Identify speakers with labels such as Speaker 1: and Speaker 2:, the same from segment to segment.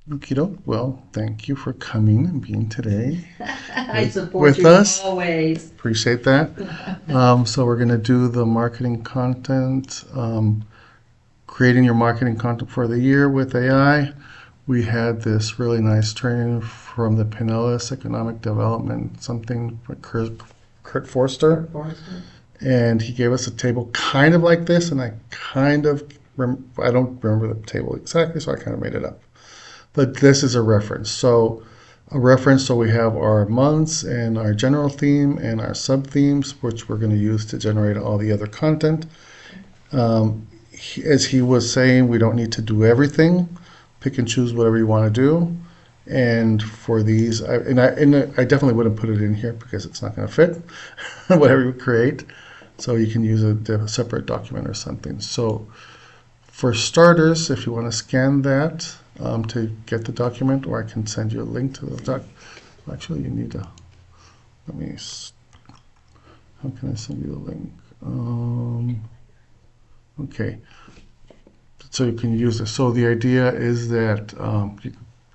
Speaker 1: Okie well, thank you for coming and being today
Speaker 2: I support
Speaker 1: with
Speaker 2: you
Speaker 1: us.
Speaker 2: always.
Speaker 1: Appreciate that. So we're going to do the marketing content, creating your marketing content for the year with AI. We had this really nice training from the Pinellas Economic Development, something by Kurt Forster, and he gave us a table kind of like this, and I don't remember the table exactly, so I kind of made it up. But this is a reference. So we have our months and our general theme and our sub themes, which we're going to use to generate all the other content. As he was saying, we don't need to do everything. Pick and choose whatever you want to do. And for these, I definitely wouldn't put it in here because it's not going to fit whatever you create. So you can use a separate document or something. So for starters, if you want to scan that to get the document, or I can send you a link to the doc. Actually, you need to, let me, how can I send you the link? Okay, so you can use this. So the idea is that you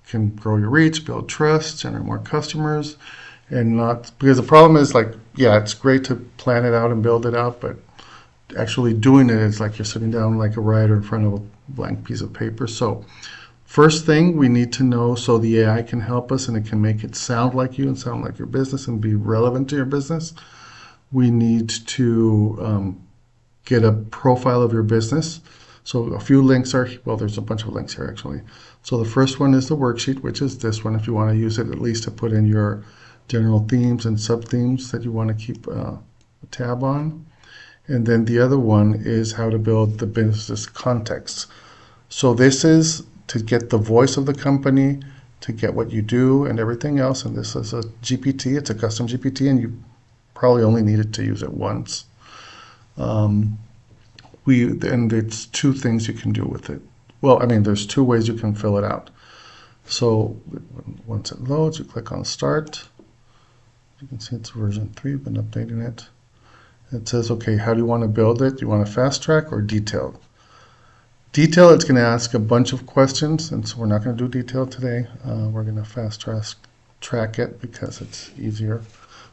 Speaker 1: can grow your reach, build trust, generate more customers, and not, because the problem is like, yeah, it's great to plan it out and build it out, but actually doing it is like you're sitting down like a writer in front of a blank piece of paper. So first thing we need to know, so the AI can help us and it can make it sound like you and sound like your business and be relevant to your business, we need to get a profile of your business. So a few links are, well, there's a bunch of links here actually. So the first one is the worksheet, which is this one, if you want to use it at least to put in your general themes and sub-themes that you want to keep a tab on. And then the other one is how to build the business context. So this is to get the voice of the company, to get what you do and everything else. And this is a GPT, it's a custom GPT, and you probably only needed to use it once. And it's two things you can do with it. Well, I mean, there's two ways you can fill it out. So once it loads, you click on Start. You can see it's version 3, I've been updating it. It says, okay, how do you want to build it? Do you want a fast track or detailed? Detail, it's going to ask a bunch of questions, and so we're not going to do detail today. We're going to fast track it because it's easier.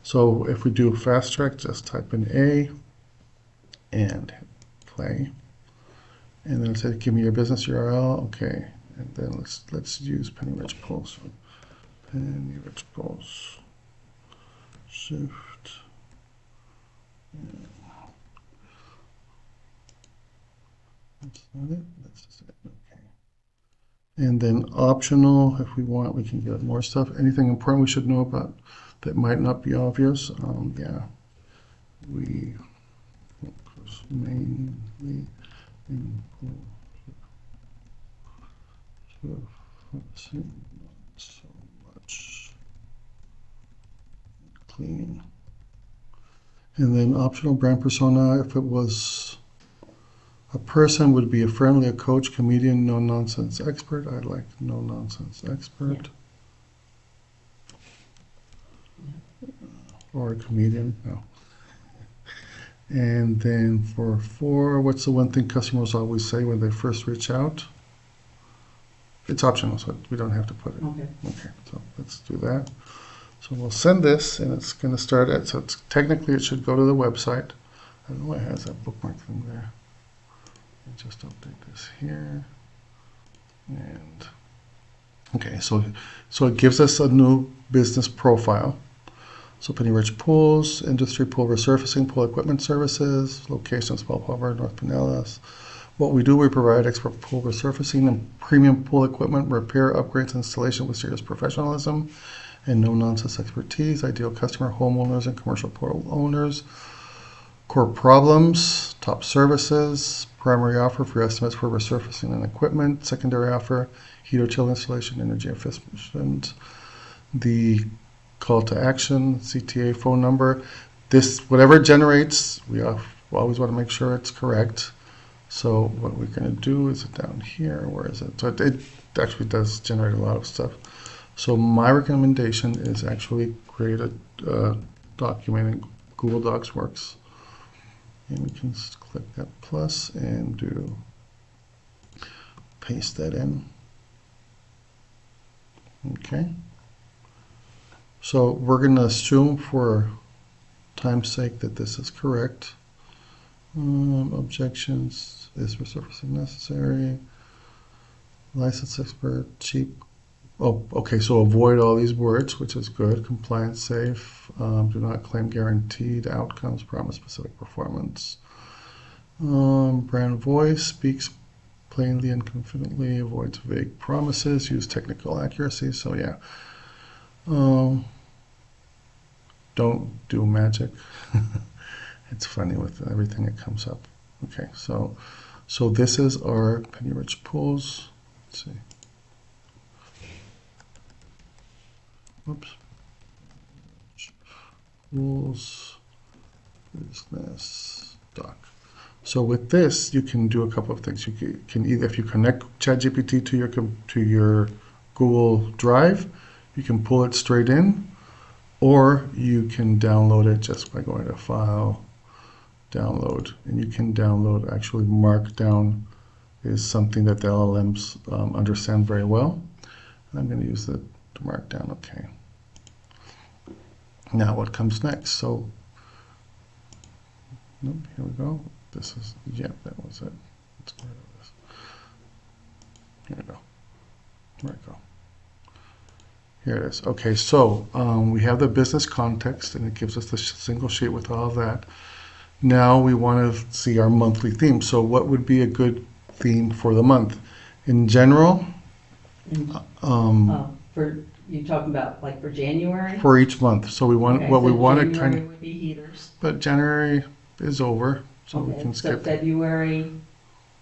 Speaker 1: So if we do fast track, just type in A and hit play. And then it says, give me your business URL. Okay. And then let's use Penny Rich Pulse. Penny Rich Pulse. Shift. That's not it. That's just it. Okay. And then optional, if we want, we can get more stuff. Anything important we should know about that might not be obvious? Yeah. We focus mainly in focusing not so much cleaning. And then optional brand persona, if it was a person, would be a friendly, a coach, comedian, no-nonsense expert. I like no-nonsense expert. Yeah. Or a comedian, no. And then for 4, what's the one thing customers always say when they first reach out? It's optional, so we don't have to put it. Okay, so let's do that. So we'll send this, and it's going to start at, so it's, technically it should go to the website. I don't know why it has that bookmark thing there. I'll just update this here. And okay, so it gives us a new business profile. So Penny Rich Pools, industry pool resurfacing, pool equipment services, locations, Bell Harbor, North Pinellas. What we do, we provide expert pool resurfacing and premium pool equipment, repair, upgrades, installation with serious professionalism and no-nonsense expertise. Ideal customer, homeowners and commercial pool owners. Core problems, top services, primary offer for estimates for resurfacing and equipment, secondary offer, heater chill installation, energy efficient. The call to action, CTA phone number. This, whatever it generates, we always want to make sure it's correct. So what we're going to do is it down here. Where is it? So it actually does generate a lot of stuff. So my recommendation is actually create a document in Google Docs works. And we can click that plus and do paste that in. Okay. So we're going to assume for time's sake that this is correct. Objections, is resurfacing necessary? License expert, cheap. Oh, okay, so avoid all these words, which is good. Compliance safe. Do not claim guaranteed outcomes, promise specific performance. Brand voice, speaks plainly and confidently, avoids vague promises, use technical accuracy. So yeah. Don't do magic. It's funny with everything that comes up. Okay, so this is our penny rich pools. Let's see. Oops. Pools business doc. So with this, you can do a couple of things. You can either, if you connect ChatGPT to your Google Drive, you can pull it straight in, or you can download it just by going to File, Download, and you can download. Actually, Markdown is something that the LLMs understand very well. And I'm going to use the Markdown. Okay. Now what comes next? So, nope, here we go. This is, yeah, that was it. Let's get rid of this. Here we go. Where it go? Here it is. Okay, so we have the business context, and it gives us the single sheet with all of that. Now we want to see our monthly theme. So what would be a good theme for the month? In general,
Speaker 2: for you talking about like for January?
Speaker 1: For each month. So we want what we want to kind
Speaker 2: of would be heaters.
Speaker 1: But January is over, so we can skip.
Speaker 2: So February,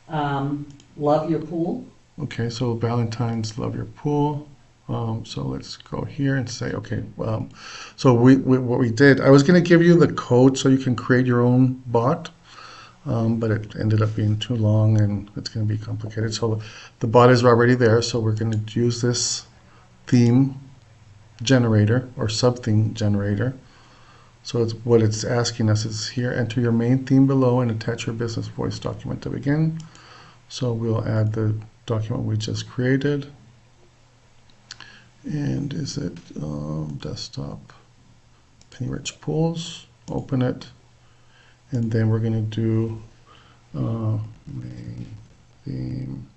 Speaker 2: love your pool.
Speaker 1: Okay, so Valentine's, love your pool. So let's go here and say, okay, so what we did, I was going to give you the code so you can create your own bot, but it ended up being too long and it's going to be complicated. So the bot is already there, so we're going to use this theme generator or sub-theme generator. So what it's asking us is here, enter your main theme below and attach your business voice document to begin. So we'll add the document we just created. And is it desktop penny rich pools? Open it, and then we're going to do main theme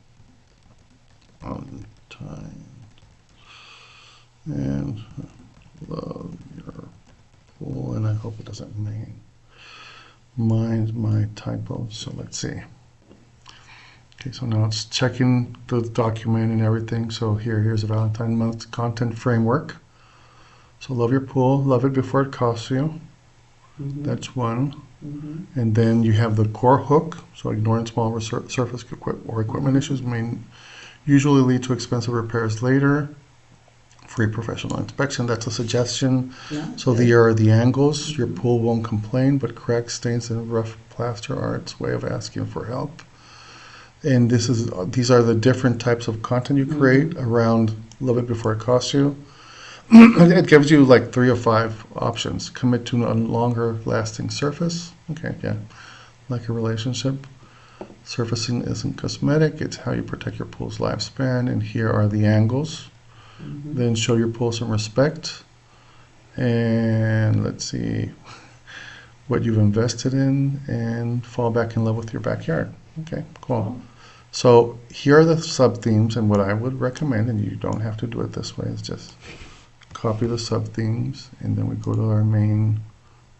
Speaker 1: on time and love your pool. And I hope it doesn't mind my typo. So let's see. Okay, so now it's checking the document and everything. So here's a Valentine month content framework. So love your pool, love it before it costs you. Mm-hmm. That's one. Mm-hmm. And then you have the core hook. So ignoring small surface or equipment issues may usually lead to expensive repairs later. Free professional inspection, that's a suggestion. Yeah, so good. There are the angles. Mm-hmm. Your pool won't complain, but cracks, stains, and rough plaster are its way of asking for help. And these are the different types of content you create around love it before it costs you. It gives you like 3 or 5 options. Commit to a longer lasting surface. Okay, yeah. Like a relationship. Surfacing isn't cosmetic. It's how you protect your pool's lifespan. And here are the angles. Mm-hmm. Then show your pool some respect. And let's see what you've invested in and fall back in love with your backyard. Okay, cool. So here are the sub-themes, and what I would recommend, and you don't have to do it this way, is just copy the sub-themes, and then we go to our main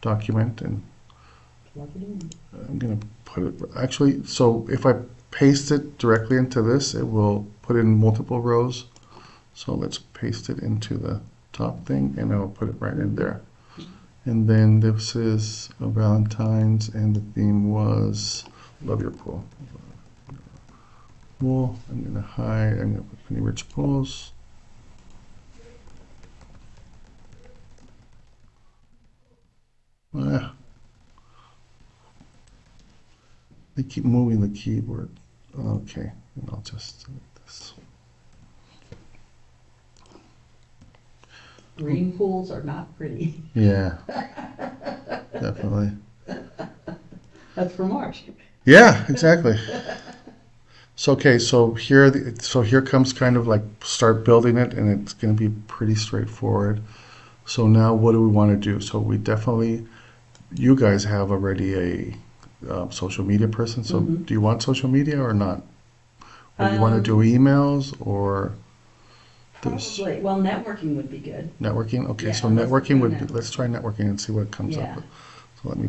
Speaker 1: document, and plug it in. I'm going to put it, actually, so if I paste it directly into this, it will put in multiple rows. So let's paste it into the top thing, and I'll put it right in there. And then this is a Valentine's, and the theme was love your pool. Pool. I'm going to hide. I'm going to put penny rich pools. They keep moving the keyboard. Okay, and I'll just delete this.
Speaker 2: Green pools are not pretty.
Speaker 1: Yeah, definitely.
Speaker 2: That's for March.
Speaker 1: Yeah, exactly. So okay, so here, so here comes kind of like start building it, and it's going to be pretty straightforward. So now, what do we want to do? So we definitely, you guys have already a social media person. So
Speaker 2: Mm-hmm.
Speaker 1: do you want social media or not? Or do you want to do
Speaker 2: Um,
Speaker 1: let or there's
Speaker 2: Probably, well, networking would be good.
Speaker 1: networking? Okay, so
Speaker 2: Yeah, let's go
Speaker 1: networking
Speaker 2: for
Speaker 1: would be, let's try
Speaker 2: networking.
Speaker 1: networking and see what comes up
Speaker 2: Yeah,
Speaker 1: with. So let me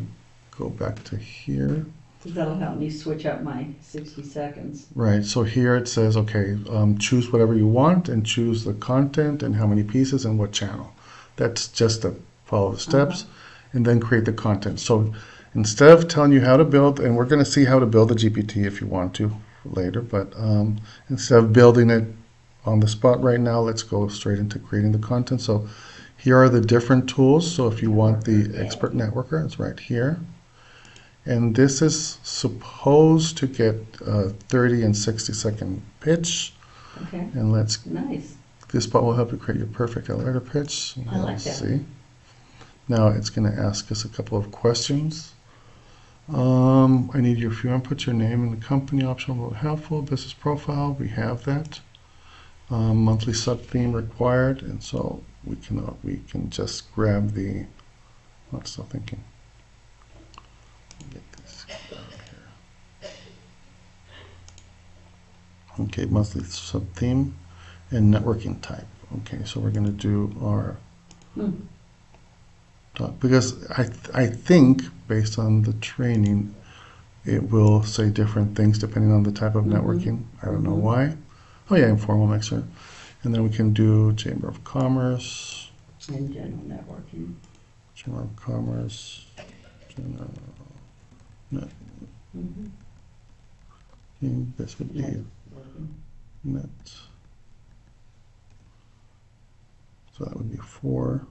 Speaker 1: go back to here.
Speaker 2: because that'll help me switch up my 60 seconds.
Speaker 1: Right, so here it says, okay, choose whatever you want and choose the content and how many pieces and what channel. That's just to follow the
Speaker 2: Uh-huh.
Speaker 1: steps and then create the content. So instead of telling you how to build, and we're going to see how to build a GPT if you want to later, but instead of building it on the spot right now, let's go straight into creating the content. So here are the different tools. So if you want the
Speaker 2: Networker,
Speaker 1: expert
Speaker 2: yay.
Speaker 1: networker, it's right here. And this is supposed to get a 30 and 60-second pitch.
Speaker 2: Okay,
Speaker 1: And let's,
Speaker 2: nice.
Speaker 1: this spot will help you create your perfect elevator pitch.
Speaker 2: I like
Speaker 1: Let's
Speaker 2: that.
Speaker 1: see. Now it's going to ask us a couple of questions. I need your few inputs, your name and the company, optional but helpful, business profile, we have that. Monthly sub theme required, and so we can just grab the, I'm still thinking. Get this down here. Okay, monthly sub theme and networking type. Okay, so we're going to do our
Speaker 2: Hmm.
Speaker 1: talk because I think based on the training, it will say different things depending on the type of
Speaker 2: Mm-hmm.
Speaker 1: networking. I don't know
Speaker 2: Mm-hmm.
Speaker 1: why. Oh yeah, informal mixer. And then we can do Chamber of Commerce,
Speaker 2: And general networking.
Speaker 1: Chamber of Commerce, general net.
Speaker 2: Mm-hmm.
Speaker 1: This would be
Speaker 2: Networking.
Speaker 1: net. So that would be 4.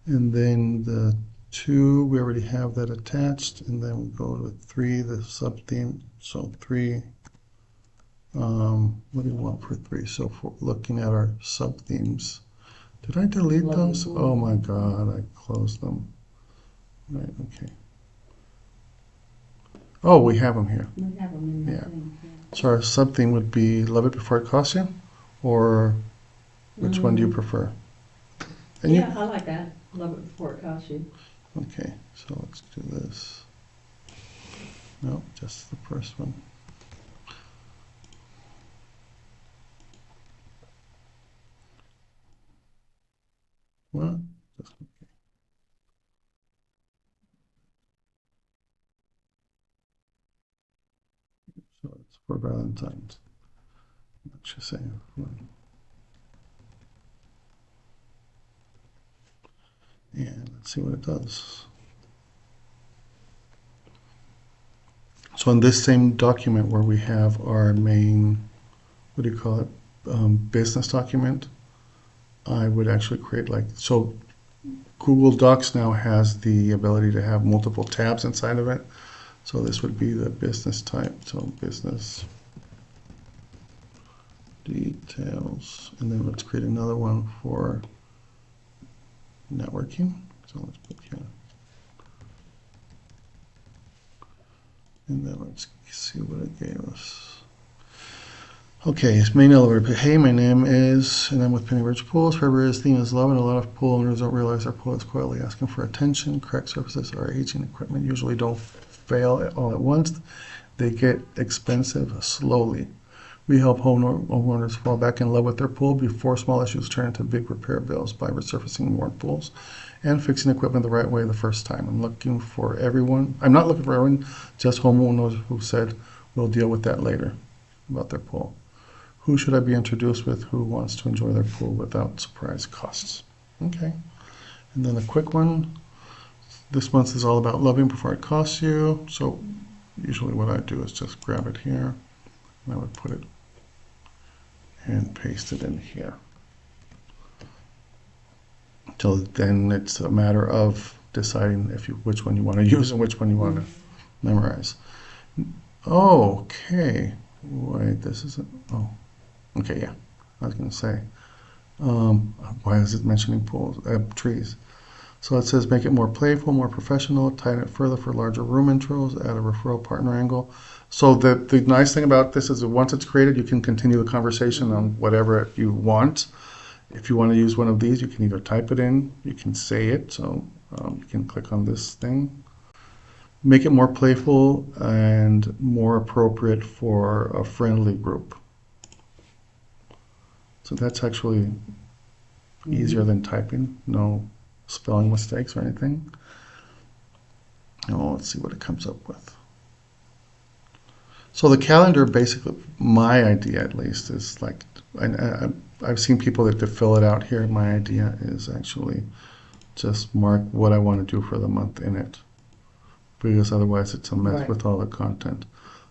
Speaker 1: And then the 2, we already have that attached. And then we go to 3, the sub theme. So 3. What do you want for 3? So for looking at our sub themes, did I delete
Speaker 2: Love
Speaker 1: those?
Speaker 2: your
Speaker 1: Oh
Speaker 2: pool.
Speaker 1: my God, I closed them. Right, okay. Oh, we have them here.
Speaker 2: We have them in
Speaker 1: Yeah.
Speaker 2: that thing, yeah.
Speaker 1: So our sub theme would be love it before it costs you, or which one do you prefer? And
Speaker 2: Yeah, I like that. Love it before it costs you.
Speaker 1: okay, so let's do this. No, just the first one. What? Just, so it's for Valentine's. Let's just say, and let's see what it does. So in this same document where we have our main, what do you call it, business document, I would actually create like, so Google Docs now has the ability to have multiple tabs inside of it. So this would be the business type. So business details. And then let's create another one for networking. So let's put here. And then let's see what it gave us. Okay, it's main elevator. Hey, my name is, and I'm with Penny Ridge Pools. February's theme is love, and a lot of pool owners don't realize their pool is quietly asking for attention. Correct surfaces or aging equipment usually don't fail all at once. They get expensive slowly. We help homeowners fall back in love with their pool before small issues turn into big repair bills by resurfacing worn pools and fixing equipment the right way the first time. I'm not looking for everyone, just homeowners who said we'll deal with that later about their pool. Who should I be introduced with who wants to enjoy their pool without surprise costs? Okay. And then a quick one. This month is all about loving before it costs you. So usually what I do is just grab it here and I would put it and paste it in here. Till then it's a matter of deciding which one you want to use and which one you want to memorize. Oh, okay. Wait, this isn't, oh. Okay, yeah. I was going to say, why is it mentioning pools, trees? So it says make it more playful, more professional, tighten it further for larger room intros, add a referral partner angle. So the nice thing about this is that once it's created, you can continue the conversation on whatever you want. If you want to use one of these, you can either type it in, you can say it, so you can click on this thing. Make it more playful and more appropriate for a friendly group. So that's actually easier than typing, no spelling mistakes or anything. Oh, let's see what it comes up with. So the calendar, basically, my idea at least, is like, I've seen people that fill it out here. My idea is actually just mark what I want to do for the month in it, because otherwise it's a mess
Speaker 2: Right.
Speaker 1: with all the content.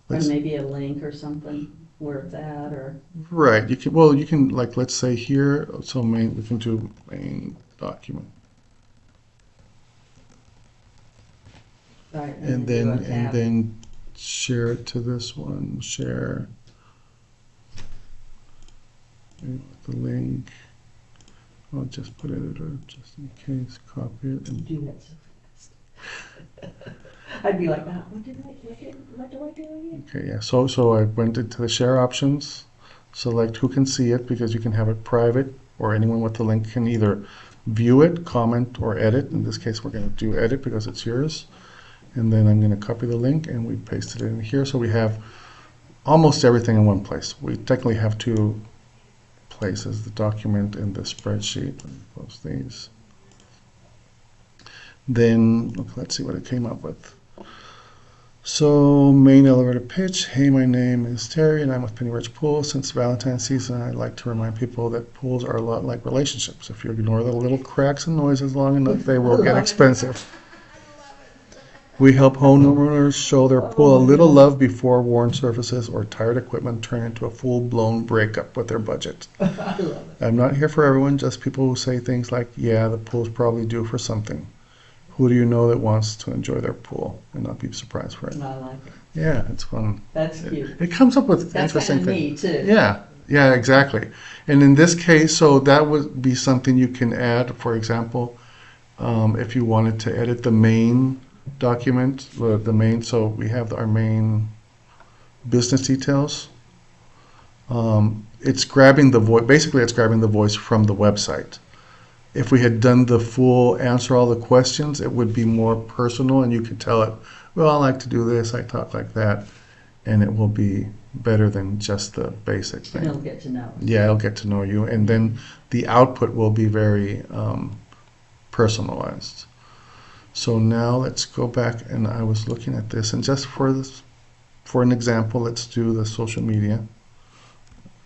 Speaker 2: And maybe a link or something where it's at, or
Speaker 1: Right, you can, well, you can, like, let's say here, so main, we can do main document.
Speaker 2: right,
Speaker 1: And
Speaker 2: do a
Speaker 1: then,
Speaker 2: tab.
Speaker 1: share it to this one, share the link. I'll just put it just in case, copy it.
Speaker 2: You do that so fast. I'd be like, what do I do again?
Speaker 1: Okay, yeah, so I went into the share options, select who can see it, because you can have it private, or anyone with the link can either view it, comment, or edit. In this case, we're going to do edit because it's yours. And then I'm going to copy the link and we paste it in here. So we have almost everything in one place. We technically have two places, the document and the spreadsheet. Let me close these. Then, let's see what it came up with. So, main elevator pitch. Hey, my name is Terry and I'm with Penny Ridge Pool. Since Valentine's season, I'd like to remind people that pools are a lot like relationships. If you ignore the little cracks and noises long enough, they will get expensive. We help homeowners show their pool a little love before worn surfaces or tired equipment turn into a full-blown breakup with their budget.
Speaker 2: I love it.
Speaker 1: I'm not here for everyone, just people who say things like, yeah, the pool's probably due for something. Who do you know that wants to enjoy their pool and not be surprised for it?
Speaker 2: I like it.
Speaker 1: Yeah, it's fun.
Speaker 2: That's cute.
Speaker 1: It comes up with
Speaker 2: That's
Speaker 1: interesting
Speaker 2: kind of
Speaker 1: things.
Speaker 2: me too.
Speaker 1: Yeah, exactly. And in this case, so that would be something you can add, for example, if you wanted to edit the main document, the main, so we have our main business details. It's grabbing the voice, basically it's grabbing the voice from the website. If we had done the full answer all the questions, it would be more personal and you could tell it, well, I like to do this, I talk like that, and it will be better than just the basic thing.
Speaker 2: And it'll get to know us.
Speaker 1: Yeah, it'll get to know you, and then the output will be very personalized. So now let's go back, and I was looking at this, and just for this, for an example, let's do the social media.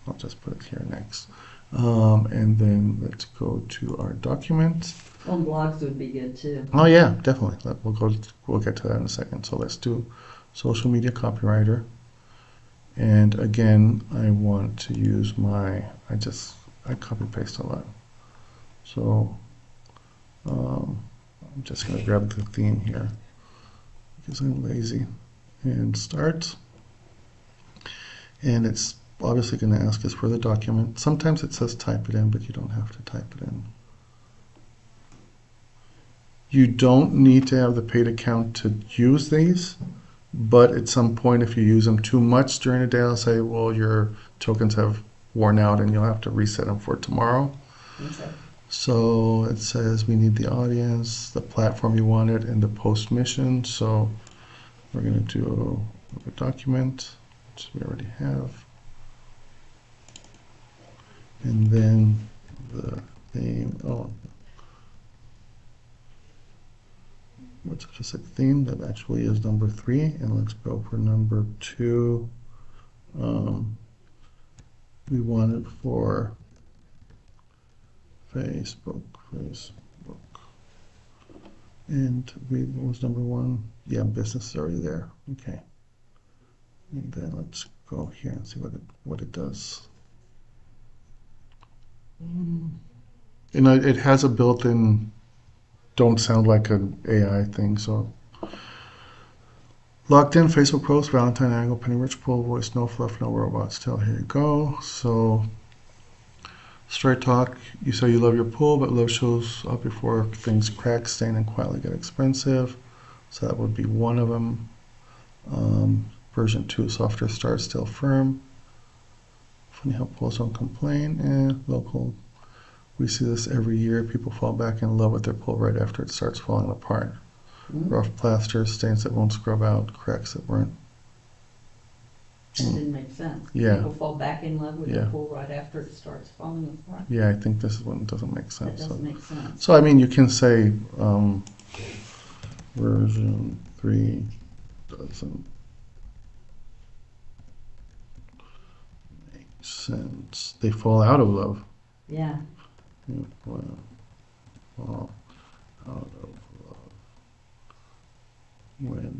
Speaker 1: I'll just put it here next. And then let's go to our document.
Speaker 2: Well, blogs would be good too.
Speaker 1: Oh yeah, definitely. We'll get to that in a second. So let's do social media copywriter. And again, I want to use I copy paste a lot. So I'm just going to grab the theme here because I'm lazy and start. And it's obviously going to ask us for the document. Sometimes it says type it in, but you don't have to type it in. You don't need to have the paid account to use these, but at some point if you use them too much during the day, I'll say, well, your tokens have worn out and you'll have to reset them for tomorrow.
Speaker 2: Okay.
Speaker 1: So it says we need the audience, the platform you wanted, and the post mission. So we're going to do a document, which we already have. And then the theme, what's just a theme that actually is number 3, and let's go for number 2. We want it for Facebook. And what was number 1? Yeah, business is already there. Okay. And then let's go here and see what it does. And it has a built-in don't sound like an AI thing, so logged in, Facebook post, Valentine angle, Penny Rich Pool, voice, no fluff, no robots. Here you go. So Story talk, you say you love your pool, but love shows up before things crack, stain, and quietly get expensive. So that would be one of them. Version 2, softer start, still firm. Funny how pools don't complain. Local. We see this every year. People fall back in love with their pool right after it starts falling apart. Rough plaster, stains that won't scrub out, cracks that weren't.
Speaker 2: That didn't make sense.
Speaker 1: Yeah.
Speaker 2: People fall back in love with
Speaker 1: Yeah.
Speaker 2: the pool right after it starts falling apart.
Speaker 1: Yeah, I think this is one that doesn't make
Speaker 2: That
Speaker 1: sense.
Speaker 2: doesn't make sense.
Speaker 1: So I mean, you can say version 3 doesn't make sense. They fall out of love.
Speaker 2: Yeah.
Speaker 1: Yeah, fall out of love when it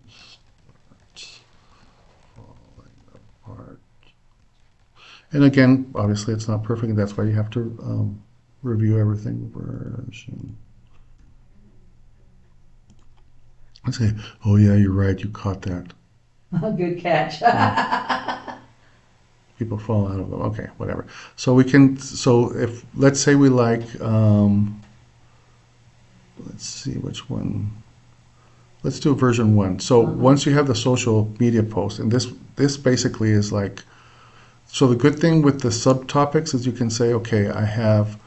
Speaker 1: starts falling apart. And again, obviously it's not perfect, and that's why you have to review everything. Version. I say, oh yeah, you're right, you caught that.
Speaker 2: Good catch.
Speaker 1: People fall out of them. Okay, whatever. So we can, so if, let's say we like, let's see which one. Let's do version 1. So once you have the social media post, and this basically is like, so the good thing with the subtopics is you can say, okay, I have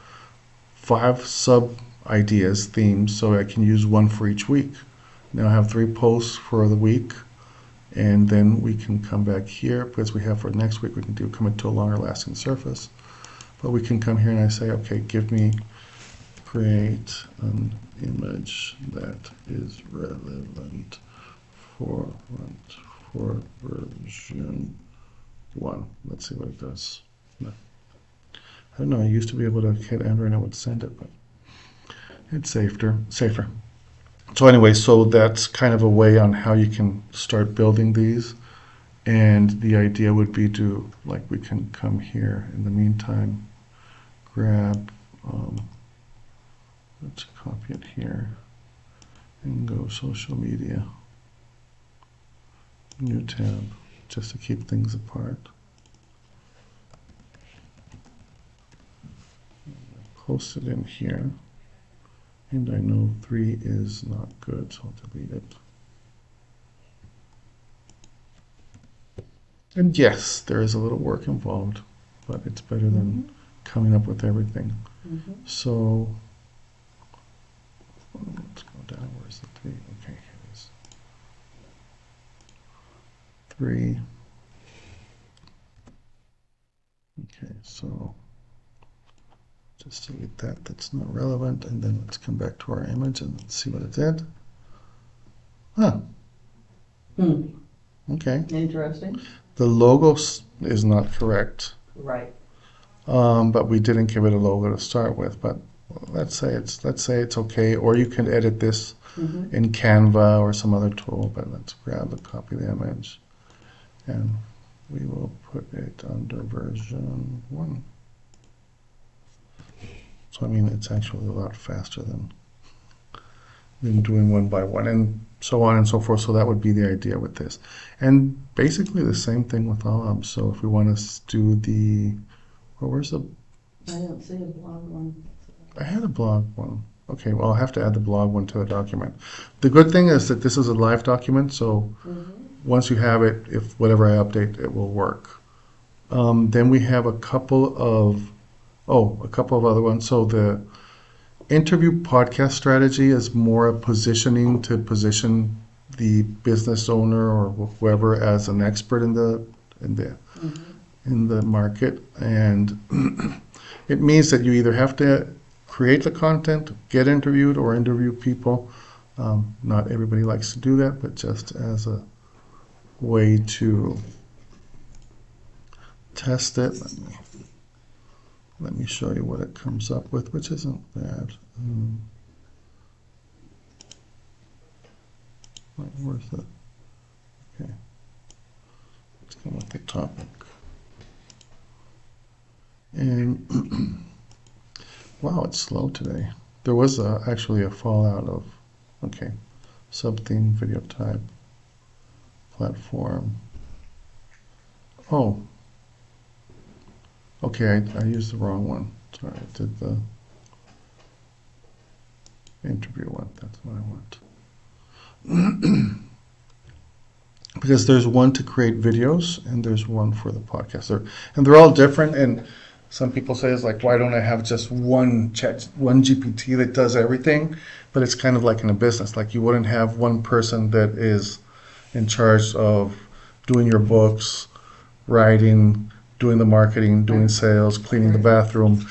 Speaker 1: 5 sub ideas, themes, so I can use one for each week. Now I have 3 posts for the week, and then we can come back here, because we have for next week, we can do commit to a longer lasting surface. But we can come here and I say, okay, create an image that is relevant for version 1. Let's see what it does. No. I don't know, I used to be able to hit enter and it would send it, but it's safer. So anyway, so that's kind of a way on how you can start building these. And the idea would be to, like, we can come here in the meantime, grab, let's copy it here and go social media, new tab, just to keep things apart. Post it in here. And I know 3 is not good, so I'll delete it. And yes, there is a little work involved, but it's better than coming up with everything. So let's go down. Where's the 3? Okay, here it is. 3. Okay, so just delete that. That's not relevant. And then let's come back to our image and see what it did. Huh. Okay.
Speaker 2: Interesting.
Speaker 1: The logo is not correct.
Speaker 2: Right.
Speaker 1: But we didn't give it a logo to start with. But let's say it's okay. Or you can edit this in Canva or some other tool. But let's grab a copy of the image, and we will put it under version 1. So I mean, it's actually a lot faster than doing one by one, and so on and so forth. So that would be the idea with this. And basically the same thing with all of them. So if we want to do the, well, where's the,
Speaker 2: I don't see a blog one.
Speaker 1: I had a blog one. Okay, well, I'll have to add the blog one to the document. The good thing is that this is a live document, so once you have it, if whatever I update, it will work. Then we have a couple of other ones. So the interview podcast strategy is more a positioning to position the business owner or whoever as an expert in the market, and it means that you either have to create the content, get interviewed, or interview people. Not everybody likes to do that, but just as a way to test it, let me show you what it comes up with, which isn't bad. Where's the, okay, let's come with the topic. And wow, it's slow today. There was actually a fallout of, okay, sub-theme, video type, platform. Oh, Okay, I used the wrong one. Sorry, I did the interview one. That's what I want. Because there's one to create videos and there's one for the podcast. And they're all different. And some people say it's like, why don't I have just one GPT that does everything? But it's kind of like in a business. Like you wouldn't have one person that is in charge of doing your books, writing, doing the marketing, doing sales, cleaning the bathroom.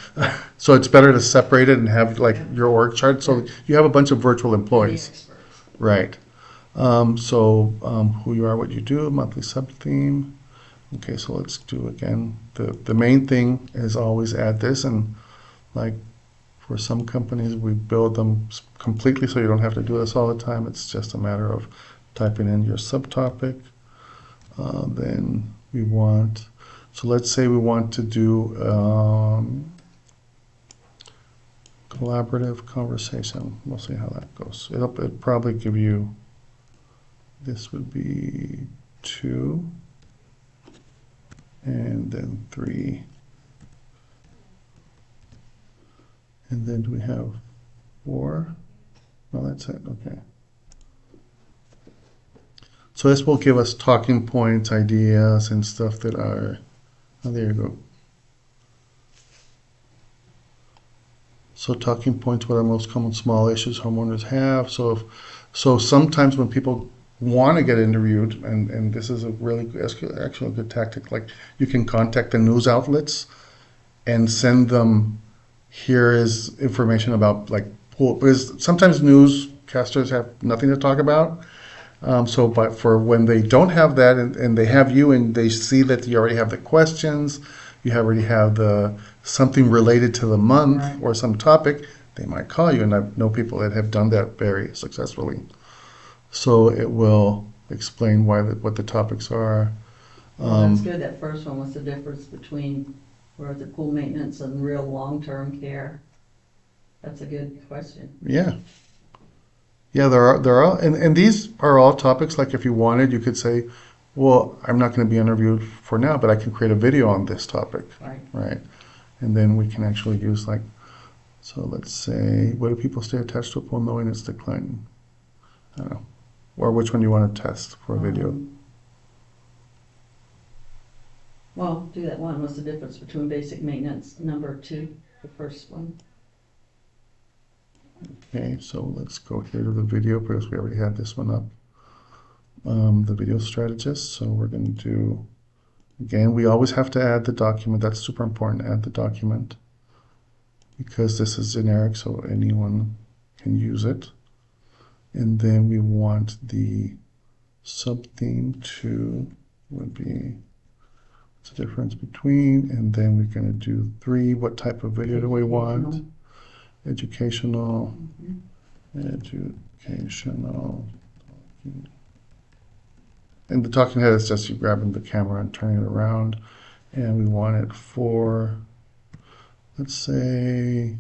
Speaker 1: So it's better to separate it and have like your org chart. So you have a bunch of virtual employees. Right. Who you are, what you do, monthly sub-theme. Okay, so let's do again. The main thing is always add this, and like for some companies, we build them completely so you don't have to do this all the time. It's just a matter of typing in your subtopic. Then we want, so let's say we want to do collaborative conversation. We'll see how that goes. It'll probably give you, this would be 2, and then 3. And then do we have 4? No, that's it, okay. So this will give us talking points, ideas, and stuff that are, oh, there you go. So talking points, what are most common small issues homeowners have. So sometimes when people want to get interviewed, and this is a really actually a good tactic, like you can contact the news outlets and send them, here is information about like pool, because sometimes newscasters have nothing to talk about. But for when they don't have that and they have you and they see that you already have the questions, you already have the something related to the month or some topic, they might call you. And I know people that have done that very successfully. So it will explain what the topics are.
Speaker 2: Well, that's good. That first one, what's the difference between where the pool maintenance and real long-term care? That's a good question.
Speaker 1: Yeah. Yeah, there are, and these are all topics, like if you wanted, you could say, well, I'm not going to be interviewed for now, but I can create a video on this topic, right? And then we can actually use like, so let's say, what do people stay attached to a pool knowing it's declining? I don't know. Or which one do you want to test for a video?
Speaker 2: Well, do that one. What's the difference between basic maintenance, number 2, the first one?
Speaker 1: Okay, so let's go here to the video because we already had this one up. The video strategist. So we're going to do, again, we always have to add the document. That's super important, add the document. Because this is generic, so anyone can use it. And then we want the sub-theme 2 would be, what's the difference between, and then we're going to do 3, what type of video do we want? Educational. Educational. And the talking head is just you grabbing the camera and turning it around. And we want it for, let's say,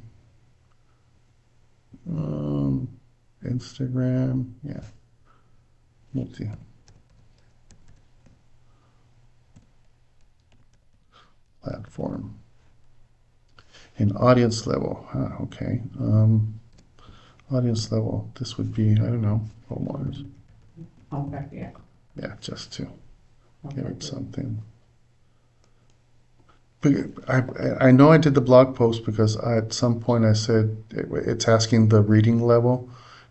Speaker 1: Instagram. Yeah. Multi. Platform. And audience level. Okay. Audience level. This would be, I don't know, homeowners.
Speaker 2: Okay, yeah.
Speaker 1: Yeah, just to
Speaker 2: Okay,
Speaker 1: give it
Speaker 2: good.
Speaker 1: something. But I know I did the blog post because at some point I said it's asking the reading level.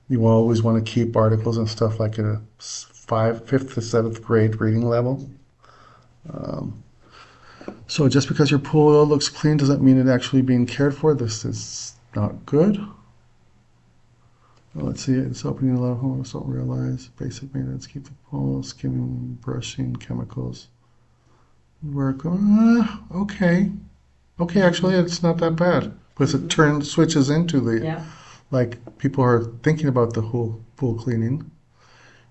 Speaker 1: You always want to keep articles and stuff like at a 5th to 7th grade reading level. So just because your pool looks clean doesn't mean it's actually being cared for. This is not good. Well, let's see, it's opening a lot of homeowners don't realize. Basic maintenance, keep the pool, skimming, brushing, chemicals. Work, okay. Okay, actually, it's not that bad. Because it switches into the,
Speaker 2: Yeah,
Speaker 1: like, people are thinking about the whole pool cleaning.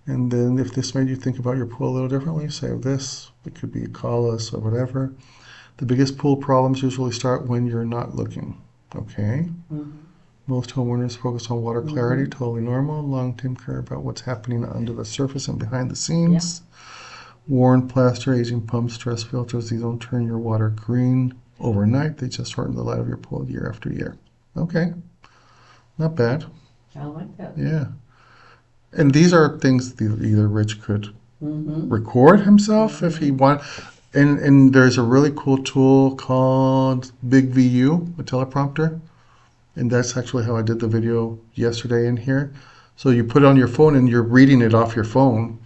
Speaker 1: And then if this made you think about your pool a little differently, save this. It could be call us or whatever. The biggest pool problems usually start when you're not looking. Okay. Most homeowners focus on water clarity, totally normal. Long-term care about what's happening under the surface and behind the scenes. Worn plaster, aging pumps, stress filters, these don't turn your water green. overnight. They just shorten the life of your pool year after year. Okay, not bad.
Speaker 2: I like that.
Speaker 1: Yeah. And these are things that either Rich could
Speaker 2: Mm-hmm.
Speaker 1: record himself if he want. And there's a really cool tool called Big VU, a teleprompter. And that's actually how I did the video yesterday in here. So you put it on your phone and you're reading it off your phone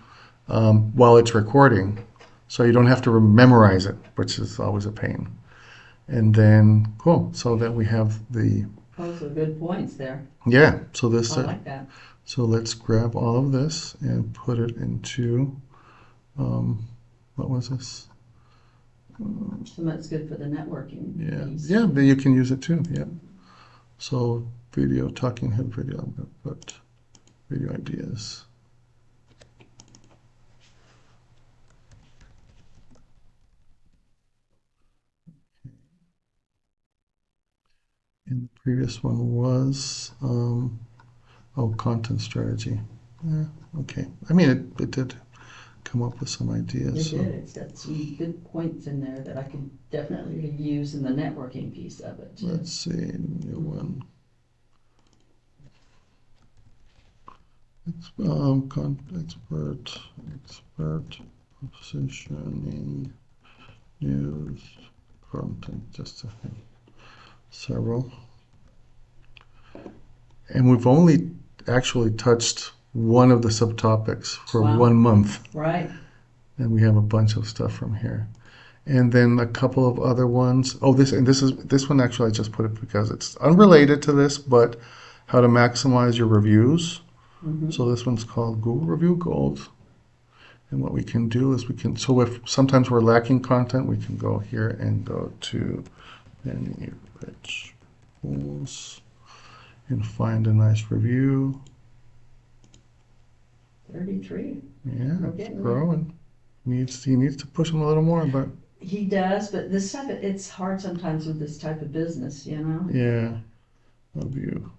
Speaker 1: while it's recording. So you don't have to memorize it, which is always a pain. And then, cool. So that we have the,
Speaker 2: Those are good points there.
Speaker 1: yeah. So this,
Speaker 2: I like that.
Speaker 1: so let's grab all of this and put it into, what was this?
Speaker 2: So that's good for the networking
Speaker 1: Yeah,
Speaker 2: piece.
Speaker 1: yeah, but you can use it too. Yeah. So video, talking head video. I'm gonna put video ideas. And the previous one was content strategy. Yeah, okay. I mean, it did come up with some ideas.
Speaker 2: It did. It's got some good points in there that I could definitely use in the networking piece of it.
Speaker 1: Let's see, new one. Expert positioning, news, content, just a thing. Several. And we've only actually touched one of the subtopics for
Speaker 2: Wow.
Speaker 1: 1 month.
Speaker 2: Right.
Speaker 1: And we have a bunch of stuff from here. And then a couple of other ones. Oh, this one actually I just put it because it's unrelated to this, but how to maximize your reviews.
Speaker 2: Mm-hmm.
Speaker 1: So this one's called Google Review Gold. And what we can do is so if sometimes we're lacking content, we can go here and go to menu rich pools and find a nice review.
Speaker 2: 33.
Speaker 1: Yeah,
Speaker 2: We're
Speaker 1: it's
Speaker 2: getting there.
Speaker 1: growing. He needs to push them a little more, but
Speaker 2: He does, but this type of, it's hard sometimes with this type of business, you know?
Speaker 1: yeah, review.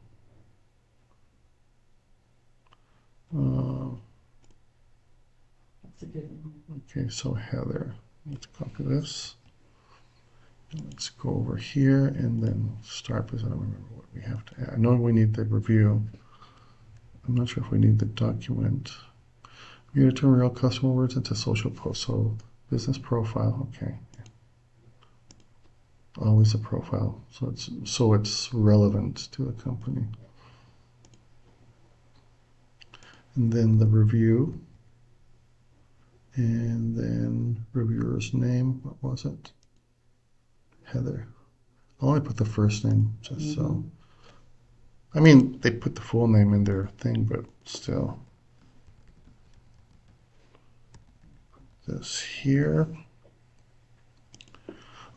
Speaker 2: That's a good one.
Speaker 1: Okay, so Heather, let's copy this. And let's go over here and then start because I don't remember what we have to add. I know we need the review. I'm not sure if we need the document. You need to turn real customer words into social posts. So business profile, okay. Always a profile, so it's relevant to the company. And then the review, and then reviewer's name. What was it? Heather. I'll only put the first name just so. I mean, they put the full name in their thing, but still. This here.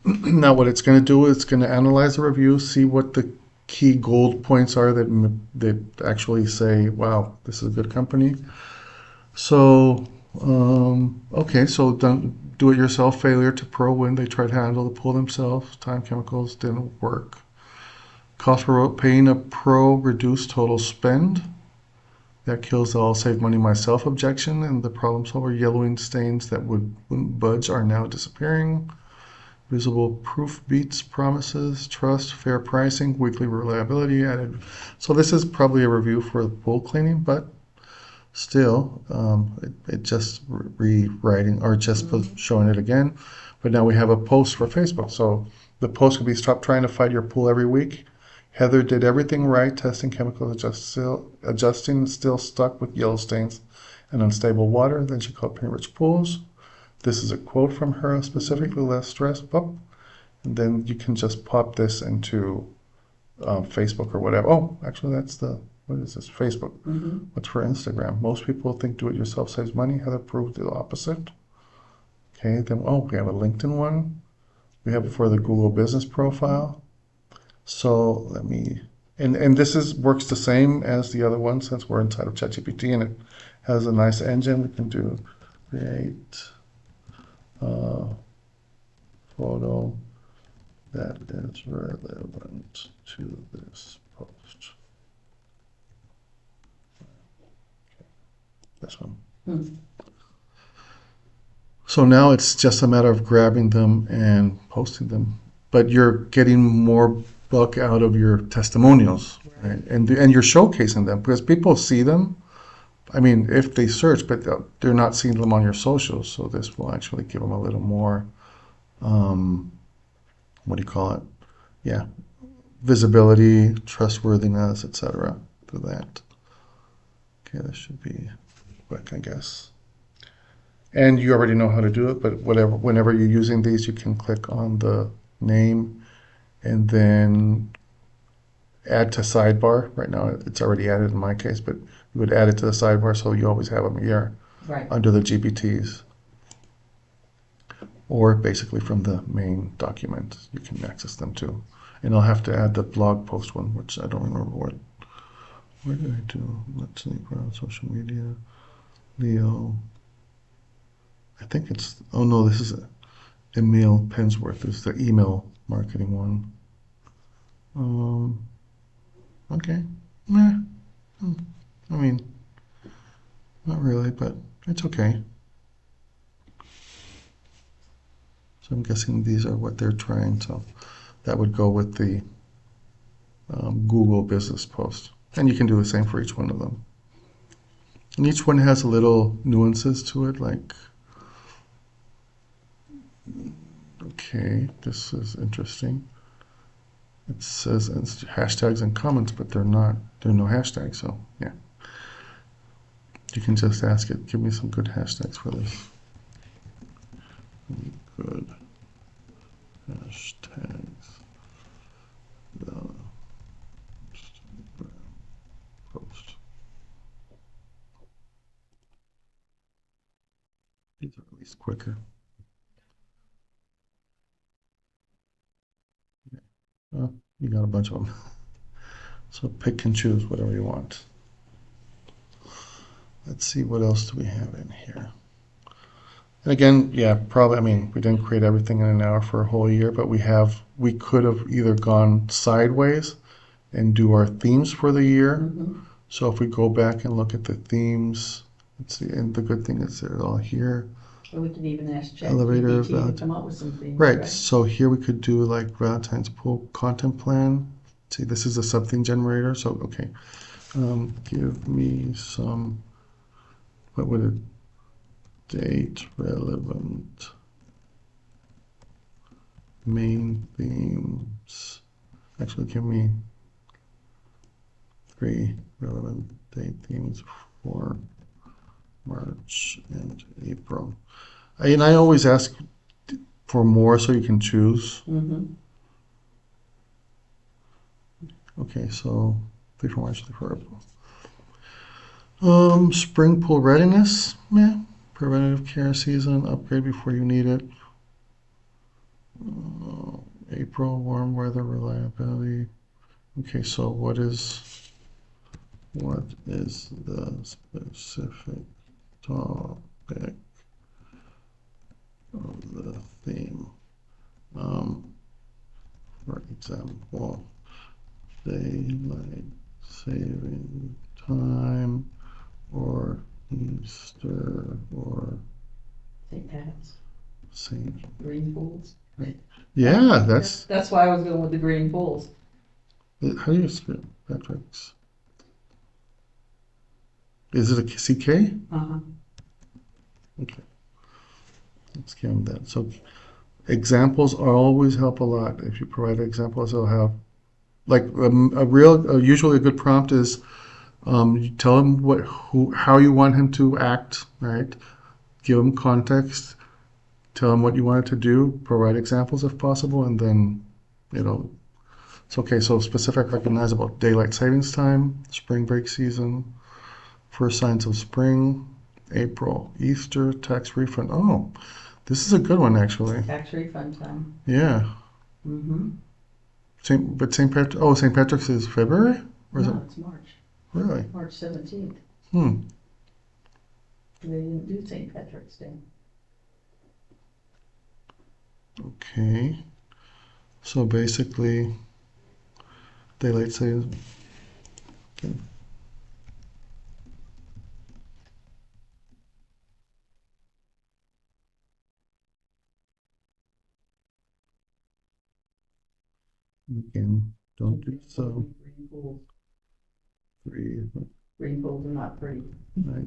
Speaker 1: Now what it's going to do is it's going to analyze the review, see what the key gold points are that actually say, wow, this is a good company. So, okay, so do-it-yourself failure to pro when they tried to handle the pool themselves. Time chemicals didn't work. Cost for paying a pro reduced total spend. That kills the I'll save money myself objection, and the problem solver yellowing stains that wouldn't budge are now disappearing. Visible proof beats promises, trust, fair pricing, weekly reliability added. So this is probably a review for the pool cleaning, but still, it just rewriting or just showing it again. But now we have a post for Facebook. So the post could be stop trying to fight your pool every week. Heather did everything right, testing chemicals, adjusting, still stuck with yellow stains and unstable water. Then she called paint rich pools. This is a quote from her, specifically less stress. Pop. And then you can just pop this into Facebook or whatever. Oh, actually, that's what is this? Facebook. What's for Instagram? Most people think do-it-yourself saves money. Heather proved the opposite. Okay, then, we have a LinkedIn one. We have it for the Google business profile. So let me, and this works the same as the other one since we're inside of ChatGPT and it has a nice engine. We can do create photo that is relevant to this post. This one. So now it's just a matter of grabbing them and posting them but you're getting more bulk out of your testimonials, right? And you're showcasing them because people see them. I mean, if they search, but they're not seeing them on your socials, so this will actually give them a little more, um, what do you call it? Yeah, visibility, trustworthiness, etc. To that. Okay, that should be quick, I guess. And you already know how to do it, but whenever you're using these, you can click on the name and then add to sidebar. Right now, it's already added in my case, but you would add it to the sidebar so you always have them here
Speaker 2: Right.
Speaker 1: under the GPTs. Or basically from the main document, you can access them too. And I'll have to add the blog post one, which I don't remember where did I do? Let's see, around social media, Leo. I think it's, oh no, this is Emil Pensworth. This is the email marketing one. Okay. Meh. I mean, not really, but it's okay. So I'm guessing these are what they're trying. So that would go with the Google business post. And you can do the same for each one of them. And each one has little nuances to it, like, okay, this is interesting. It says it's hashtags and comments, but there are no hashtags, so yeah. You can just ask it, give me some good hashtags for this. Good hashtags. The post. These are at least quicker. Oh, you got a bunch of them. So pick and choose whatever you want. Let's see, what else do we have in here? And again, yeah, probably, I mean, we didn't create everything in an hour for a whole year, but we could have either gone sideways and do our themes for the year.
Speaker 2: Mm-hmm.
Speaker 1: So if we go back and look at the themes, let's see, and the good thing is they're all here.
Speaker 2: Or we could even ask
Speaker 1: Elevator,
Speaker 2: ChatGPT to come up with some things,
Speaker 1: right,
Speaker 2: right?
Speaker 1: so here we could do like Valentine's pool content plan. See, this is a something generator, so okay. Give me some, what would it, date relevant main themes. Actually, give me 3 relevant date themes for March and April. And I always ask for more so you can choose.
Speaker 2: Mm-hmm.
Speaker 1: Okay, so 3 for March, 3 for April. Spring pool readiness, yeah. Preventative care season, upgrade before you need it. April, warm weather reliability. Okay, so what is the specific topic of the theme? For example, daylight saving time, or Easter, or
Speaker 2: St. Pat's,
Speaker 1: Saint.
Speaker 2: green pools.
Speaker 1: Yeah,
Speaker 2: That's why I was going with the green pools.
Speaker 1: how do you spell Patrick's? Is it a CK?
Speaker 2: Uh-huh.
Speaker 1: Okay, let's give him that. So examples always help a lot. If you provide examples, they'll have like usually a good prompt is you tell him how you want him to act, right? Give him context, tell him what you want it to do, provide examples if possible, and then it's okay. So specific, recognizable daylight savings time, spring break season, first signs of spring, April, Easter, tax refund. Oh, this is a good one actually.
Speaker 2: Tax refund time.
Speaker 1: Yeah.
Speaker 2: Mm-hmm.
Speaker 1: St. Patrick's is February? Or is
Speaker 2: No,
Speaker 1: it
Speaker 2: it's March.
Speaker 1: really?
Speaker 2: March 17th.
Speaker 1: Hmm.
Speaker 2: They didn't do St. Patrick's Day.
Speaker 1: Okay. So basically, daylight savings. Okay. Again, don't do so.
Speaker 2: Green pools.
Speaker 1: Three,
Speaker 2: Green pools are not pretty,
Speaker 1: right?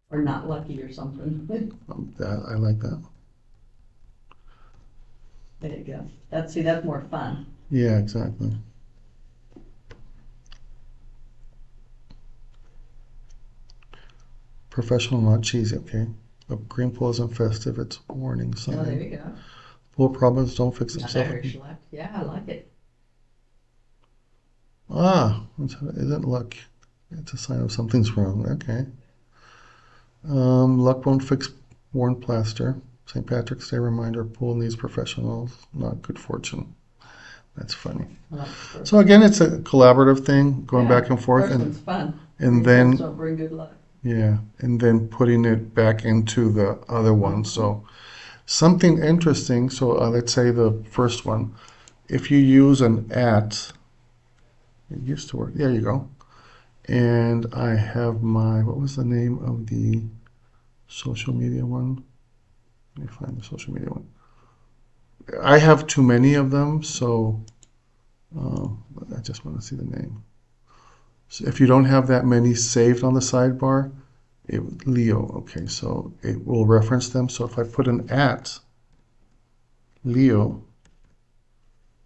Speaker 2: or not lucky or something.
Speaker 1: That I like that.
Speaker 2: There you go. That's more fun.
Speaker 1: Yeah, exactly. Professional, not cheesy. Okay. A green pool isn't festive. It's a warning sign.
Speaker 2: Oh, there you go.
Speaker 1: Pool problems don't fix
Speaker 2: Not
Speaker 1: themselves.
Speaker 2: Irish luck. Yeah, I like it.
Speaker 1: Ah, it isn't luck. It's a sign of something's wrong. Okay. Luck won't fix worn plaster. St. Patrick's Day reminder, pool needs professionals, not good fortune. That's funny.
Speaker 2: I like the first
Speaker 1: So again, it's a collaborative thing, going
Speaker 2: Yeah,
Speaker 1: back and forth,
Speaker 2: First one's fun.
Speaker 1: and
Speaker 2: Green
Speaker 1: then
Speaker 2: pools don't bring good luck.
Speaker 1: yeah, and then putting it back into the other one. So something interesting. So let's say the first one. If you use an at, it used to work. There you go. And I have my, what was the name of the social media one? Let me find the social media one. I have too many of them, so I just want to see the name. So if you don't have that many saved on the sidebar, Leo, okay, so it will reference them. So if I put an at Leo,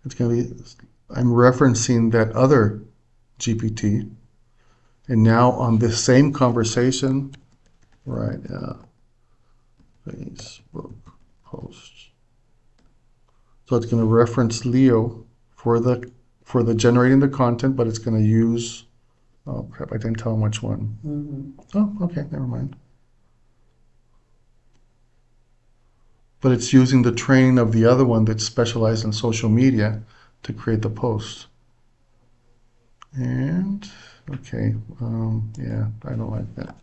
Speaker 1: it's going to be, I'm referencing that other GPT. And now on the same conversation, right, Facebook posts. So it's going to reference Leo for the generating the content, but it's going to use, oh crap, I didn't tell him which one. Oh, okay, never mind. But it's using the training of the other one that's specialized in social media to create the post. And, okay, yeah, I don't like that.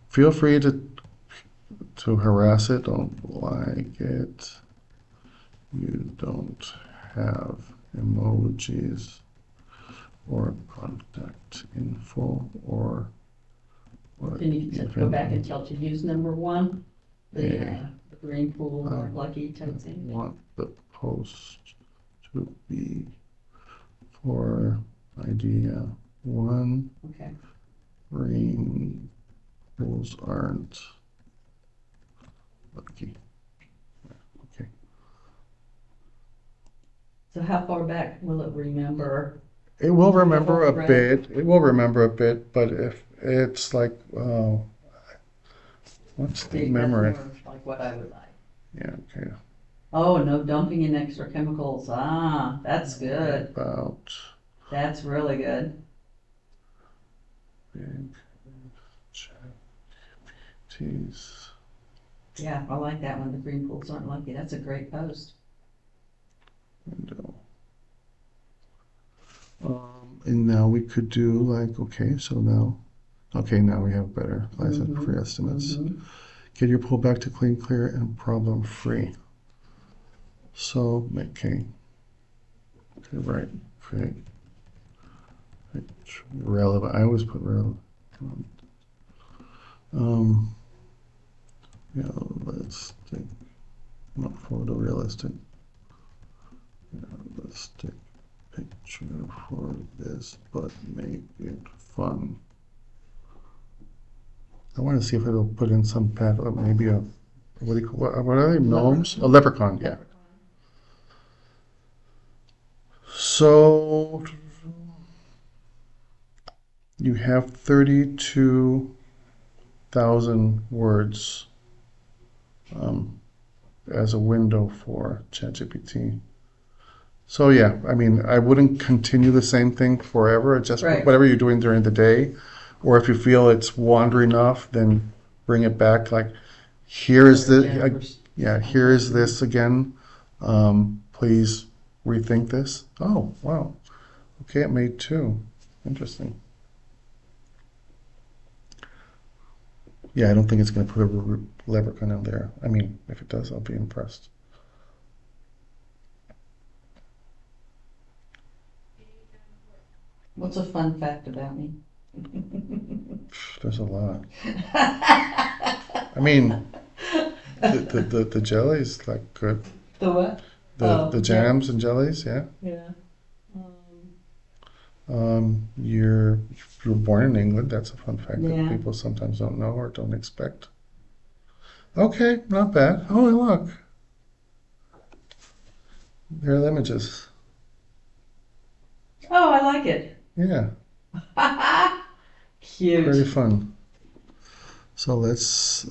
Speaker 1: Feel free to harass it, don't like it. You don't have emojis or contact info or
Speaker 2: Then you can go back and tell to use number one, the green pool or lucky type thing.
Speaker 1: want the post to be for idea one.
Speaker 2: Okay.
Speaker 1: Green pools aren't lucky. Okay.
Speaker 2: So how far back will it remember?
Speaker 1: It will remember a
Speaker 2: Right.
Speaker 1: bit. It will remember a bit, but if it's like, what's the
Speaker 2: See,
Speaker 1: memory?
Speaker 2: that's more like what I would like.
Speaker 1: Yeah, okay.
Speaker 2: Oh, no dumping in extra chemicals. Ah, that's good.
Speaker 1: About
Speaker 2: That's really good.
Speaker 1: big cheese
Speaker 2: Yeah, I like that one. The green pools aren't lucky. That's a great post.
Speaker 1: window. And now we could do like, okay, so now, okay, now we have better free estimates. Get your pool back to clean, clear, and problem free. So, okay, right, okay. Relevant. I always put relevant. Realistic, not photorealistic. Realistic picture for this, but make it fun. I want to see if it'll put in some maybe a, what are they, gnomes? A leprechaun, yeah. So you have 32,000 words as a window for ChatGPT. So yeah, I mean, I wouldn't continue the same thing forever. Just
Speaker 2: Right.
Speaker 1: whatever you're doing during the day, or if you feel it's wandering off, then bring it back. Like, here is here is this again. Please rethink this. Oh, wow. Okay, it made two. Interesting. Yeah, I don't think it's going to put a leprechaun in there. I mean, if it does, I'll be impressed.
Speaker 2: What's a fun fact about me?
Speaker 1: There's a lot. I mean, the jelly is like good.
Speaker 2: The what?
Speaker 1: The jams and jellies, yeah.
Speaker 2: Yeah.
Speaker 1: You were born in England. That's a fun fact that
Speaker 2: Yeah.
Speaker 1: people sometimes don't know or don't expect. Okay, not bad. Oh, and look, there are the images.
Speaker 2: Oh, I like it.
Speaker 1: Yeah,
Speaker 2: Cute.
Speaker 1: very fun. So let's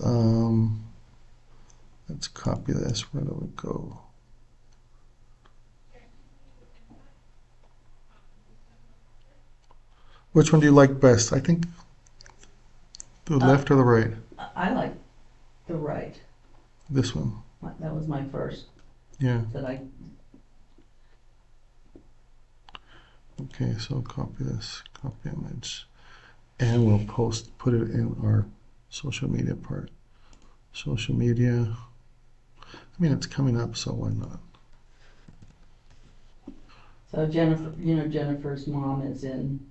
Speaker 1: copy this. Where do we go? Which one do you like best? I think the left or the right?
Speaker 2: I like the right.
Speaker 1: This one.
Speaker 2: That was my first
Speaker 1: Yeah.
Speaker 2: that I.
Speaker 1: Okay, so copy this, copy image, and we'll put it in our social media part. Social media. I mean, it's coming up, so why not?
Speaker 2: So Jennifer, Jennifer's mom is in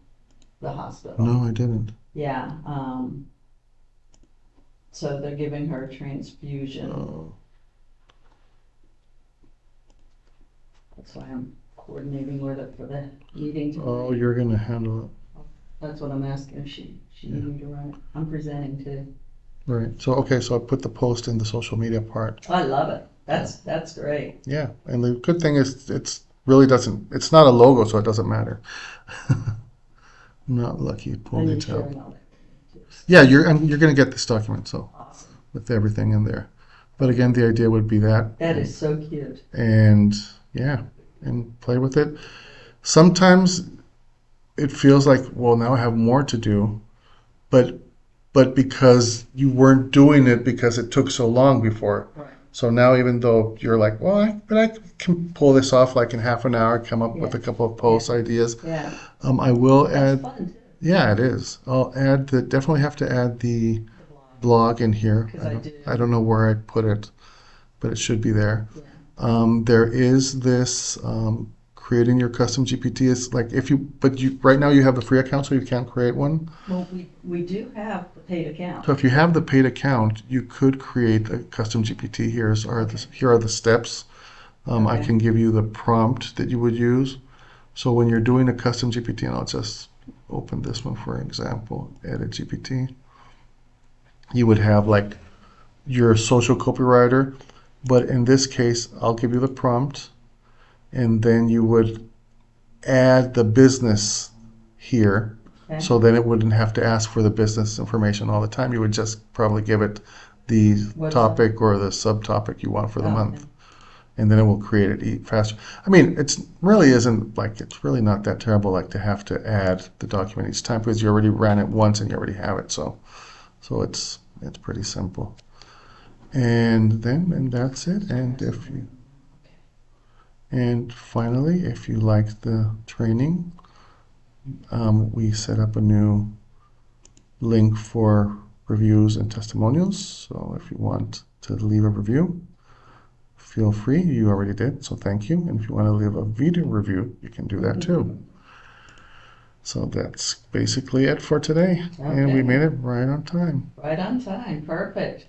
Speaker 2: the hospital.
Speaker 1: No, I didn't.
Speaker 2: Yeah. So they're giving her a transfusion.
Speaker 1: Oh.
Speaker 2: That's why I'm coordinating with her for the meeting tonight.
Speaker 1: Oh, you're gonna handle it.
Speaker 2: That's what I'm asking. She needs me to run it. I'm presenting too.
Speaker 1: Right. So okay, so I put the post in the social media part.
Speaker 2: I love it. That's great.
Speaker 1: Yeah, and the good thing is it's not a logo, so it doesn't matter. Not lucky
Speaker 2: And you're
Speaker 1: ponytail.
Speaker 2: sharing all that.
Speaker 1: Yeah, you're gonna get this document, so
Speaker 2: Awesome.
Speaker 1: with everything in there. But again, the idea would be that.
Speaker 2: That is so cute.
Speaker 1: And yeah, and play with it. Sometimes it feels like, well, now I have more to do, but because you weren't doing it because it took so long before.
Speaker 2: Right.
Speaker 1: So now even though you're like, well, I can pull this off like in half an hour, come up with a
Speaker 2: Yes.
Speaker 1: couple of post ideas.
Speaker 2: Yeah.
Speaker 1: I will
Speaker 2: That's
Speaker 1: add,
Speaker 2: fun too.
Speaker 1: yeah, it is. I'll add definitely have to add the
Speaker 2: The blog.
Speaker 1: blog in here.
Speaker 2: 'Cause
Speaker 1: I don't know where I put it, but it should be there.
Speaker 2: Yeah.
Speaker 1: There is this creating your custom GPT is like right now you have the free account, so you can't create one.
Speaker 2: Well, we do have the paid account.
Speaker 1: So if you have the paid account, you could create a custom GPT. Here are the steps. I
Speaker 2: Okay.
Speaker 1: can give you the prompt that you would use. So when you're doing a custom GPT, and I'll just open this one for example, edit GPT. You would have like your social copywriter, but in this case, I'll give you the prompt, and then you would add the business here.
Speaker 2: Okay.
Speaker 1: So then it wouldn't have to ask for the business information all the time. You would just probably give it the
Speaker 2: Website.
Speaker 1: topic or the subtopic you want for the
Speaker 2: Oh,
Speaker 1: month.
Speaker 2: okay.
Speaker 1: And then it will create it faster. I mean, it's really not that terrible like to have to add the document each time because you already ran it once and you already have it. So it's pretty simple. And that's it. And finally, if you like the training, we set up a new link for reviews and testimonials. So if you want to leave a review, feel free. You already did, so thank you. And if you want to leave a video review, you can do that too. So that's basically it for today. And we
Speaker 2: Okay.
Speaker 1: made it right on time.
Speaker 2: Right on time. Perfect.